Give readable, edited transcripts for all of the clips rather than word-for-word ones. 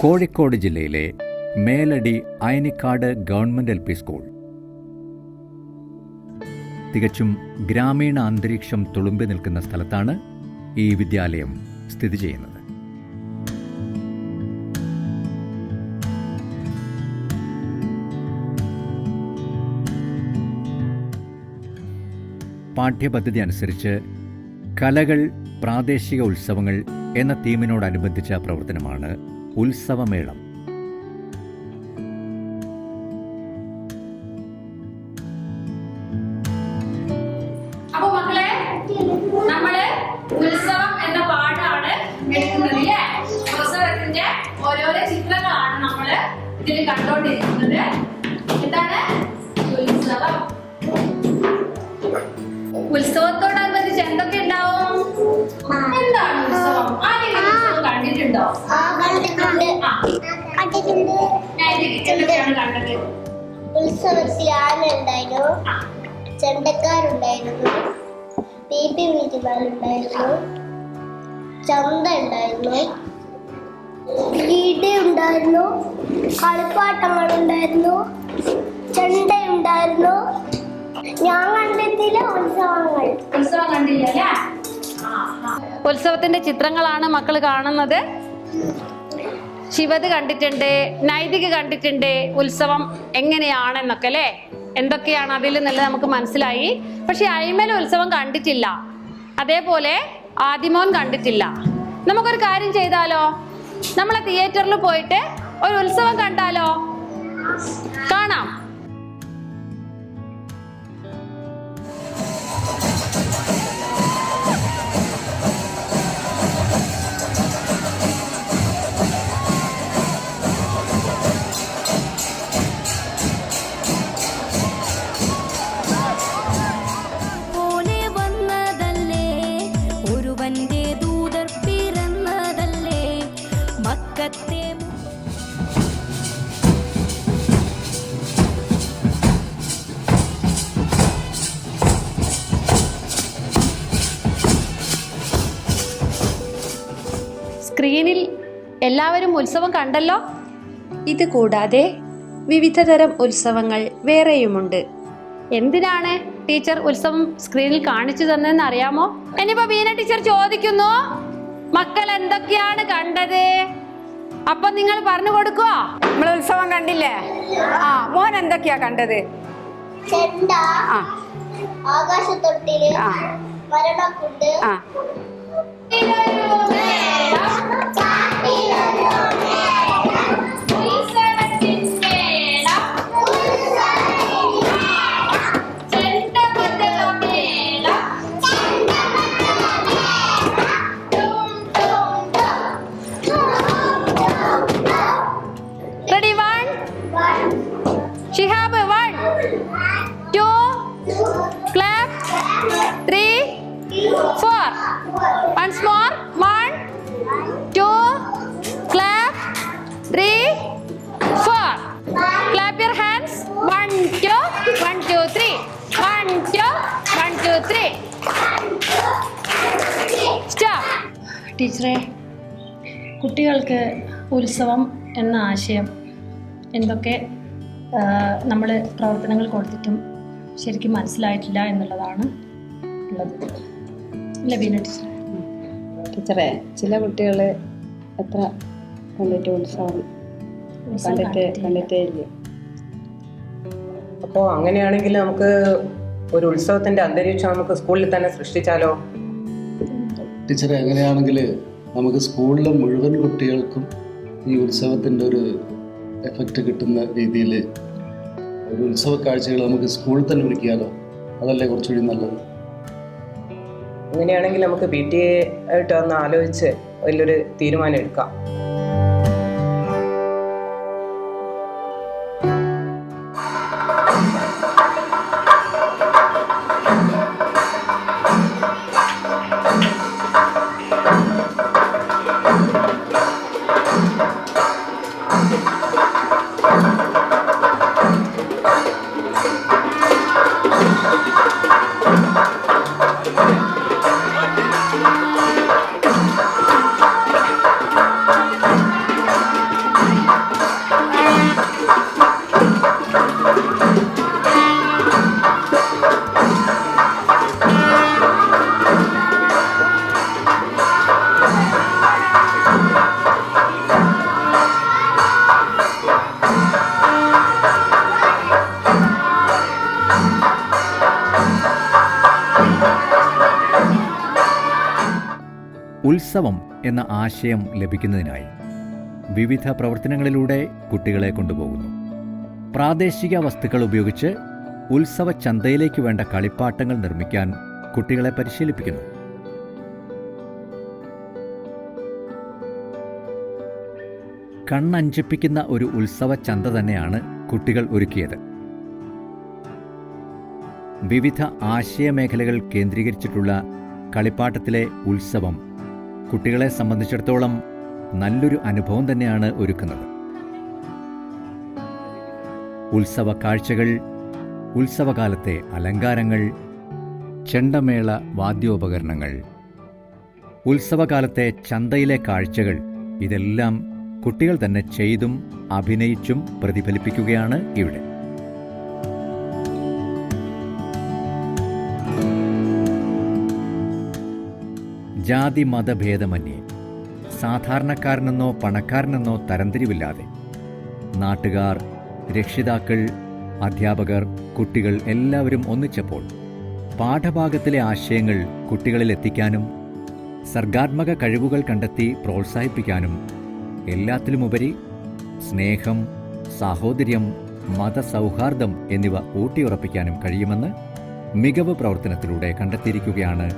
കോഴിക്കോട് ജില്ലയിലെ Meladi Ayanikkad government LP school. തികച്ചും ഗ്രാമീണ അന്തരീക്ഷം തുളുമ്പി നിൽക്കുന്ന സ്ഥലത്താണ് ഈ വിദ്യാലയം സ്ഥിതി ചെയ്യുന്നത്. പാഠ്യപദ്ധതി അനുസരിച്ച് കലകൾ, പ്രാദേശിക ഉത്സവങ്ങൾ എന്ന തീമിനോടനുബന്ധിച്ച പ്രവർത്തനമാണ് ഉത്സവമേളം. അപ്പൊ മക്കളെ, നമ്മള് ഉത്സവം എന്ന പാഠമാണ് എടുക്കുന്നത്. ഉത്സവത്തിന്റെ ഓരോരോ ചിത്രങ്ങളാണ് നമ്മള് ഇതിൽ കണ്ടോണ്ടിരിക്കുന്നത്. എന്താണ് ഉത്സവം? ഉത്സവത്തോടനുബന്ധിച്ച് എന്തൊക്കെ ഉണ്ടാവും? എന്താണ് ഉത്സവം? ആരെങ്കിലും ഉത്സവം കണ്ടിട്ടുണ്ടോ? എന്തൊക്കെയാണ് കണ്ടത്? ഉത്സവത്തിൽ ആന ഉണ്ടായിരുന്നു, ചെണ്ടക്കാരുണ്ടായിരുന്നു, പീപ്പി വീട്ടിമാരുണ്ടായിരുന്നു, ചന്ത ഉണ്ടായിരുന്നു, ഗീത ഉണ്ടായിരുന്നു, കളിപ്പാട്ടങ്ങൾ ഉണ്ടായിരുന്നു, ചെണ്ട ഉണ്ടായിരുന്നു. ഞാൻ കണ്ടിട്ടില്ല ഉത്സവങ്ങൾ. ഉത്സവം കണ്ടില്ല അല്ലേ? ഉത്സവത്തിന്റെ ചിത്രങ്ങളാണ് മക്കൾ കാണുന്നത്. ശിവത് കണ്ടിട്ടുണ്ട്, നൈതിക കണ്ടിട്ടുണ്ട്. ഉത്സവം എങ്ങനെയാണെന്നൊക്കെ അല്ലേ, എന്തൊക്കെയാണ് അതിൽ എന്നുള്ളത് നമുക്ക് മനസ്സിലായി. പക്ഷെ അയ്മൽ ഉത്സവം കണ്ടിട്ടില്ല, അതേപോലെ ആദിമോൻ കണ്ടിട്ടില്ല. നമുക്കൊരു കാര്യം ചെയ്താലോ? നമ്മളെ തിയേറ്ററിൽ പോയിട്ട് ഒരു ഉത്സവം കണ്ടാലോ? കാണാം. സ്ക്രീനിൽ എല്ലാവരും ഉത്സവം കണ്ടല്ലോ. ഇത് കൂടാതെ വിവിധതരം ഉത്സവങ്ങൾ വേറെയുമുണ്ട്. എന്തിനാണ് ടീച്ചർ ഉത്സവം സ്ക്രീനിൽ കാണിച്ചു തന്നതെന്ന് അറിയാമോ? ഇനിയിപ്പോ ബീന ടീച്ചർ ചോദിക്കുന്നു, മക്കൾ എന്തൊക്കെയാണ് കണ്ടത്? അപ്പൊ നിങ്ങൾ പറഞ്ഞു കൊടുക്കുവോ? നമ്മൾ ഉത്സവം കണ്ടില്ലേ? മോൻ എന്തൊക്കെയാ കണ്ടത്? ചെണ്ട, ആകാശത്തൊട്ടില്, മരണക്കുണ്ട്, Shihab, 1, 2, clap, 3, 4. Once more. 1, 2, clap, 3, 4. Clap your hands. 1, 2, 1, 2, 3. 1, 2, 1, 2, 3. Stop. ടീച്ചറെ, കുട്ടികൾക്ക് ഉത്സവം എന്ന ആശയം എന്തൊക്കെ നമ്മൾ പ്രവർത്തനങ്ങൾ കൊടുത്തിട്ടും ശരിക്കും മനസ്സിലായിട്ടില്ല എന്നുള്ളതാണ് ഉള്ളത്. ഇല്ല ബീന ടീച്ചറെ, ചില കുട്ടികൾ എത്ര കണ്ടിട്ട് ഉത്സവം കണ്ടിട്ടേ ഇല്ല. അപ്പോൾ അങ്ങനെയാണെങ്കിൽ നമുക്ക് ഒരു ഉത്സവത്തിന്റെ അന്തരീക്ഷം നമുക്ക് സ്കൂളിൽ തന്നെ സൃഷ്ടിച്ചാലോ? ടീച്ചറെ, അങ്ങനെയാണെങ്കിൽ നമുക്ക് സ്കൂളിലെ മുഴുവൻ കുട്ടികൾക്കും ഈ ഉത്സവത്തിൻ്റെ ഒരു എഫക്റ്റ് കിട്ടുന്ന രീതിയിൽ ഒരു ഉത്സവ കാഴ്ചകൾ നമുക്ക് സ്കൂളിൽ തന്നെ ഒരുക്കിയാലോ? അതല്ലേ കുറച്ചുകൂടി നല്ലത്? അങ്ങനെയാണെങ്കിൽ നമുക്ക് PTA ആയിട്ട് ഒന്ന് ആലോചിച്ച് വലിയൊരു തീരുമാനം എടുക്കാം. ഉത്സവം എന്ന ആശയം ലഭിക്കുന്നതിനായി വിവിധ പ്രവർത്തനങ്ങളിലൂടെ കുട്ടികളെ കൊണ്ടുപോകുന്നു. പ്രാദേശിക വസ്തുക്കൾ ഉപയോഗിച്ച് ഉത്സവ ചന്തയിലേക്ക് വേണ്ട കളിപ്പാട്ടങ്ങൾ നിർമ്മിക്കാൻ കുട്ടികളെ പരിശീലിപ്പിക്കുന്നു. കണ്ണഞ്ചിപ്പിക്കുന്ന ഒരു ഉത്സവ ചന്ത തന്നെയാണ് കുട്ടികൾ ഒരുക്കിയത്. വിവിധ ആശയമേഖലകൾ കേന്ദ്രീകരിച്ചിട്ടുള്ള കളിപ്പാട്ടത്തിലെ ഉത്സവം കുട്ടികളെ സംബന്ധിച്ചിടത്തോളം നല്ലൊരു അനുഭവം തന്നെയാണ് ഒരുക്കുന്നത്. ഉത്സവ കാഴ്ചകൾ, ഉത്സവകാലത്തെ അലങ്കാരങ്ങൾ, ചെണ്ടമേള വാദ്യോപകരണങ്ങൾ, ഉത്സവകാലത്തെ ചന്തയിലെ കാഴ്ചകൾ, ഇതെല്ലാം കുട്ടികൾ തന്നെ ചെയ്തും അഭിനയിച്ചും പ്രതിഫലിപ്പിക്കുകയാണ് ഇവിടെ. ജാതി മതഭേദമന്യേ, സാധാരണക്കാരനെന്നോ പണക്കാരനെന്നോ തരംതിരിവില്ലാതെ നാട്ടുകാർ, രക്ഷിതാക്കൾ, അധ്യാപകർ, കുട്ടികൾ എല്ലാവരും ഒന്നിച്ചപ്പോൾ പാഠഭാഗത്തിലെ ആശയങ്ങൾ കുട്ടികളിൽ എത്തിക്കാനും സർഗാത്മക കഴിവുകൾ കണ്ടെത്തി പ്രോത്സാഹിപ്പിക്കാനും എല്ലാത്തിലുമുപരി സ്നേഹം, സാഹോദര്യം, മതസൗഹാർദ്ദം എന്നിവ ഊട്ടിയുറപ്പിക്കാനും കഴിയുമെന്ന് മികവ് പ്രവർത്തനത്തിലൂടെ കണ്ടെത്തിയിരിക്കുകയാണ്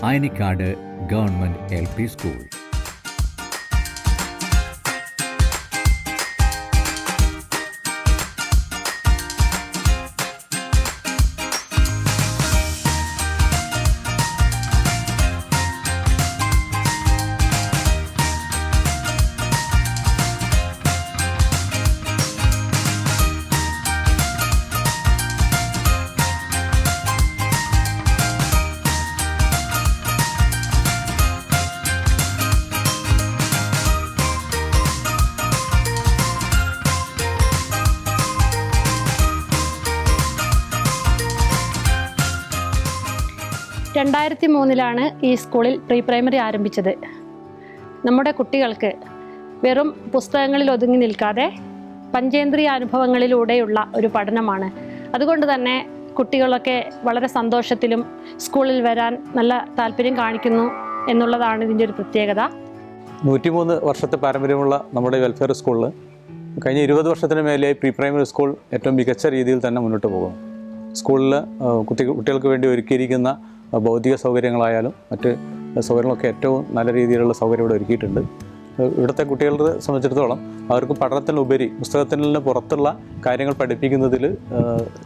ആയനിക്കാട് ഗവൺമെന്റ് LP സ്കൂൾ. ലാണ് ഈ സ്കൂളിൽ പ്രീ പ്രൈമറി ആരംഭിച്ചത്. നമ്മുടെ കുട്ടികൾക്ക് വെറും പുസ്തകങ്ങളിൽ ഒതുങ്ങി നിൽക്കാതെ പഞ്ചേന്ദ്രിയ അനുഭവങ്ങളിലൂടെയുള്ള ഒരു പഠനമാണ്. അതുകൊണ്ട് തന്നെ കുട്ടികളൊക്കെ വളരെ സന്തോഷത്തിലും സ്കൂളിൽ വരാൻ നല്ല താല്പര്യം കാണിക്കുന്നു എന്നുള്ളതാണ് ഇതിൻ്റെ ഒരു പ്രത്യേകത. 103 വർഷത്തെ പാരമ്പര്യമുള്ള നമ്മുടെ വെൽഫെയർ സ്കൂളിൽ കഴിഞ്ഞ 20 വർഷത്തിന് മേലെയായി പ്രീ പ്രൈമറി സ്കൂൾ ഏറ്റവും മികച്ച രീതിയിൽ തന്നെ മുന്നോട്ട് പോകുന്നു. സ്കൂളിൽ കുട്ടികൾക്ക് വേണ്ടി ഒരുക്കിയിരിക്കുന്ന ഭൗതിക സൗകര്യങ്ങളായാലും മറ്റ് സൗകര്യങ്ങളൊക്കെ ഏറ്റവും നല്ല രീതിയിലുള്ള സൗകര്യം ഇവിടെ ഒരുക്കിയിട്ടുണ്ട്. ഇവിടുത്തെ കുട്ടികളെ സംബന്ധിച്ചിടത്തോളം അവർക്ക് പഠനത്തിനുപരി പുസ്തകത്തിൽ നിന്ന് പുറത്തുള്ള കാര്യങ്ങൾ പഠിപ്പിക്കുന്നതിൽ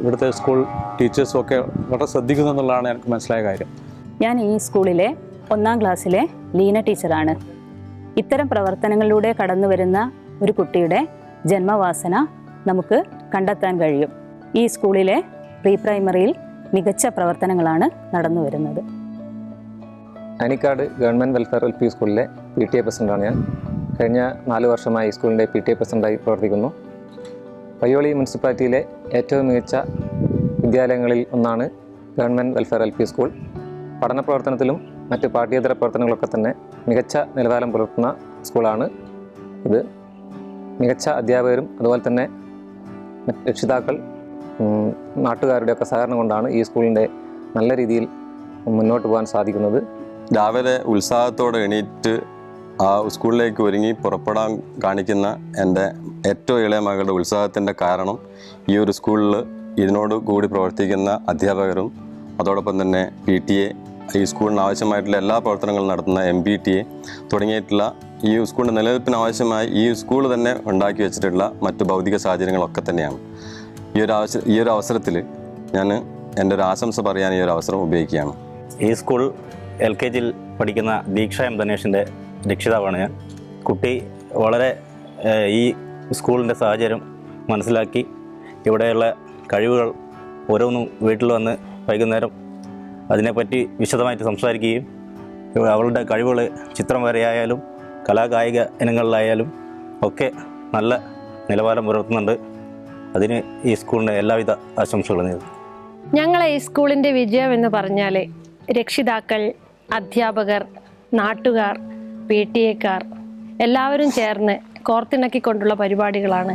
ഇവിടുത്തെ സ്കൂൾ ടീച്ചേഴ്സും ഒക്കെ വളരെ ശ്രദ്ധിക്കുന്നു എന്നുള്ളതാണ് എനിക്ക് മനസ്സിലായ കാര്യം. ഞാൻ ഈ സ്കൂളിലെ 1ാം ക്ലാസ്സിലെ ലീന ടീച്ചറാണ്. ഇത്തരം പ്രവർത്തനങ്ങളിലൂടെ കടന്നു വരുന്ന ഒരു കുട്ടിയുടെ ജന്മവാസന നമുക്ക് കണ്ടെത്താൻ കഴിയും. ഈ സ്കൂളിലെ പ്രീ പ്രൈമറിയിൽ മികച്ച പ്രവർത്തനങ്ങളാണ് നടന്നു വരുന്നത്. ആയനിക്കാട് ഗവൺമെൻറ് വെൽഫെയർ LP സ്കൂളിലെ PTA പ്രസിഡൻ്റാണ് ഞാൻ. കഴിഞ്ഞ 4 വർഷമായി സ്കൂളിൻ്റെ PTA പ്രസിഡൻ്റായി പ്രവർത്തിക്കുന്നു. പയ്യോളി മുനിസിപ്പാലിറ്റിയിലെ ഏറ്റവും മികച്ച വിദ്യാലയങ്ങളിൽ ഒന്നാണ് ഗവൺമെൻറ് വെൽഫെയർ LP സ്കൂൾ. പഠന പ്രവർത്തനത്തിലും മറ്റ് പാഠ്യേതര പ്രവർത്തനങ്ങളൊക്കെ തന്നെ മികച്ച നിലവാരം പുലർത്തുന്ന സ്കൂളാണ് ഇത്. മികച്ച അധ്യാപകരും അതുപോലെ തന്നെ രക്ഷിതാക്കൾ, നാട്ടുകാരുടെയൊക്കെ സഹകരണം കൊണ്ടാണ് ഈ സ്കൂളിൻ്റെ നല്ല രീതിയിൽ മുന്നോട്ട് പോകാൻ സാധിക്കുന്നത്. രാവിലെ ഉത്സാഹത്തോടെ എണീറ്റ് ആ സ്കൂളിലേക്ക് ഒരുങ്ങി പുറപ്പെടാൻ കാണിക്കുന്ന എൻ്റെ ഏറ്റവും ഇളയ മകളുടെ ഉത്സാഹത്തിൻ്റെ കാരണം ഈ ഒരു സ്കൂളിൽ ഇതിനോട് കൂടി പ്രവർത്തിക്കുന്ന അധ്യാപകരും അതോടൊപ്പം തന്നെ PTA, ഈ സ്കൂളിന് ആവശ്യമായിട്ടുള്ള എല്ലാ പ്രവർത്തനങ്ങളും നടത്തുന്ന MPTA തുടങ്ങിയിട്ടുള്ള ഈ സ്കൂളിൻ്റെ നിലനിൽപ്പിന് ആവശ്യമായി ഈ സ്കൂൾ തന്നെ ഉണ്ടാക്കി വെച്ചിട്ടുള്ള മറ്റു ഭൗതിക സാഹചര്യങ്ങളൊക്കെ തന്നെയാണ്. ഈ ഒരു അവസരത്തിൽ ഞാൻ എൻ്റെ ഒരു ആശംസ പറയാൻ ഈ ഒരു അവസരം ഉപയോഗിക്കുകയാണ്. ഈ സ്കൂൾ LKGയിൽ പഠിക്കുന്ന ദീക്ഷ M. ധനേഷിൻ്റെ രക്ഷിതാവാണ് ഞാൻ. കുട്ടി വളരെ ഈ സ്കൂളിൻ്റെ സാഹചര്യം മനസ്സിലാക്കി ഇവിടെയുള്ള കഴിവുകൾ ഓരോന്നും വീട്ടിൽ വന്ന് വൈകുന്നേരം അതിനെപ്പറ്റി വിശദമായിട്ട് സംസാരിക്കുകയും അവളുടെ കഴിവുകൾ ചിത്രം വരയായാലും കലാകായിക ഇനങ്ങളിലായാലും ഒക്കെ നല്ല നിലവാരം പുലർത്തുന്നുണ്ട്. അതിന് ഈ സ്കൂളിൻ്റെ എല്ലാവിധ ആശംസകളും നേരുന്നു. ഞങ്ങളെ ഈ സ്കൂളിൻ്റെ വിജയം എന്ന് പറഞ്ഞാൽ രക്ഷിതാക്കൾ, അധ്യാപകർ, നാട്ടുകാർ, PTA-ക്കാർ എല്ലാവരും ചേർന്ന് കോർത്തിണക്കിക്കൊണ്ടുള്ള പരിപാടികളാണ്